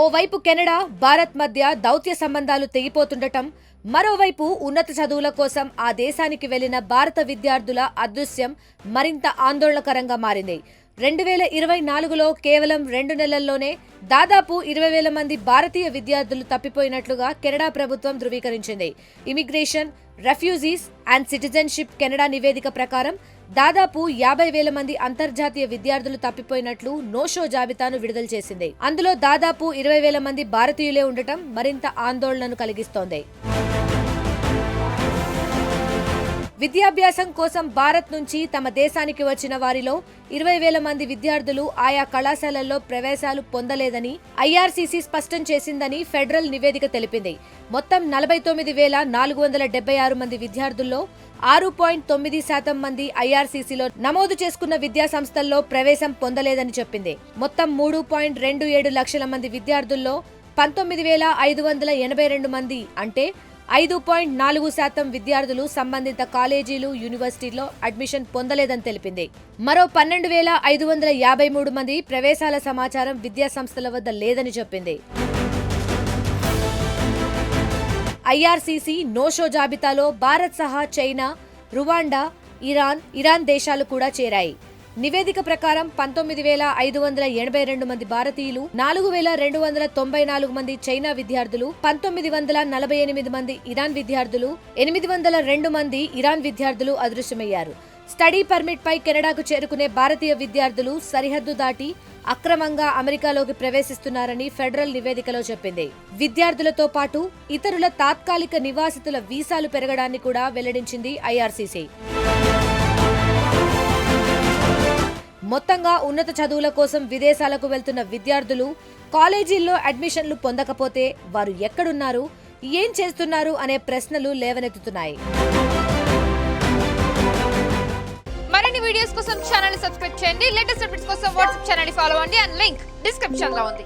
ఓవైపు కెనడా, భారత్ మధ్య దౌత్య సంబంధాలు తెగిపోతుండటం, మరోవైపు ఉన్నత చదువుల కోసం ఆ దేశానికి వెళ్లిన భారత విద్యార్థుల అదృశ్యం మరింత ఆందోళనకరంగా మారింది. 2024లో కేవలం 2 నెలల్లోనే దాదాపు 20,000 మంది భారతీయ విద్యార్థులు తప్పిపోయినట్లుగా కెనడా ప్రభుత్వం ధృవీకరించింది. Immigration, refugees and citizenship Canada నివేదిక ప్రకారం దాదాపు 50,000 మంది అంతర్జాతీయ విద్యార్థులు తప్పిపోయినట్లు నో-షో జాబితాను విడుదల చేసింది. అందులో దాదాపు 20,000 మంది భారతీయులే ఉండటం మరింత ఆందోళనను కలిగిస్తోంది. విద్యాభ్యాసం కోసం భారత్ నుంచి తమ దేశానికి వచ్చిన వారిలో 20,000 మంది విద్యార్థులు ఆయా కళాశాలల్లో ప్రవేశాలు పొందలేదని ఐఆర్సీసీ స్పష్టం చేసిందని ఫెడరల్ నివేదిక తెలిపింది. మొత్తం 49,476 మంది విద్యార్థుల్లో 6.9% మంది ఐఆర్సీసీలో నమోదు చేసుకున్న విద్యా సంస్థల్లో ప్రవేశం పొందలేదని చెప్పింది. మొత్తం 3.27 లక్షల మంది విద్యార్థుల్లో 19,582 మంది అంటే 5.4% విద్యార్థులు సంబంధిత కాలేజీలు, యూనివర్సిటీల్లో అడ్మిషన్ పొందలేదని తెలిపింది. మరో 12,553 మంది ప్రవేశాల సమాచారం విద్యా సంస్థల వద్ద లేదని చెప్పింది. ఐఆర్సీసీ నో-షో జాబితాలో భారత్ సహా చైనా, రువాండా, ఇరాన్ దేశాలు కూడా చేరాయి. నివేదిక ప్రకారం 19,582 మంది భారతీయులు, 4,294 మంది చైనా విద్యార్థులు, 1,948 మంది ఇరాన్ విద్యార్థులు, 802 మంది ఇరాన్ విద్యార్థులు అదృశ్యమయ్యారు. స్టడీ పర్మిట్ పై కెనడాకు చేరుకునే భారతీయ విద్యార్థులు సరిహద్దు దాటి అక్రమంగా అమెరికాలోకి ప్రవేశిస్తున్నారని ఫెడరల్ నివేదికలో చెప్పింది. విద్యార్థులతో పాటు ఇతరుల తాత్కాలిక నివాసితుల వీసాలు పెరగడాన్ని కూడా వెల్లడించింది ఐఆర్సీసీ. మొత్తంగా ఉన్నత చదువుల కోసం విదేశాలకు వెళ్తున్న విద్యార్థులు కాలేజీల్లో అడ్మిషన్లు పొందకపోతే వారు ఎక్కడున్నారు, ఏం చేస్తున్నారు అనే ప్రశ్నలు లేవనెత్తుతున్నాయి. మరిన్ని వీడియోస్ కోసం ఛానల్ ని సబ్స్క్రైబ్ చేయండి. లేటెస్ట్ అప్డేట్స్ కోసం వాట్సాప్ ఛానల్ ని ఫాలో అవ్వండి. అండ్ లింక్ డిస్క్రిప్షన్ లో ఉంది.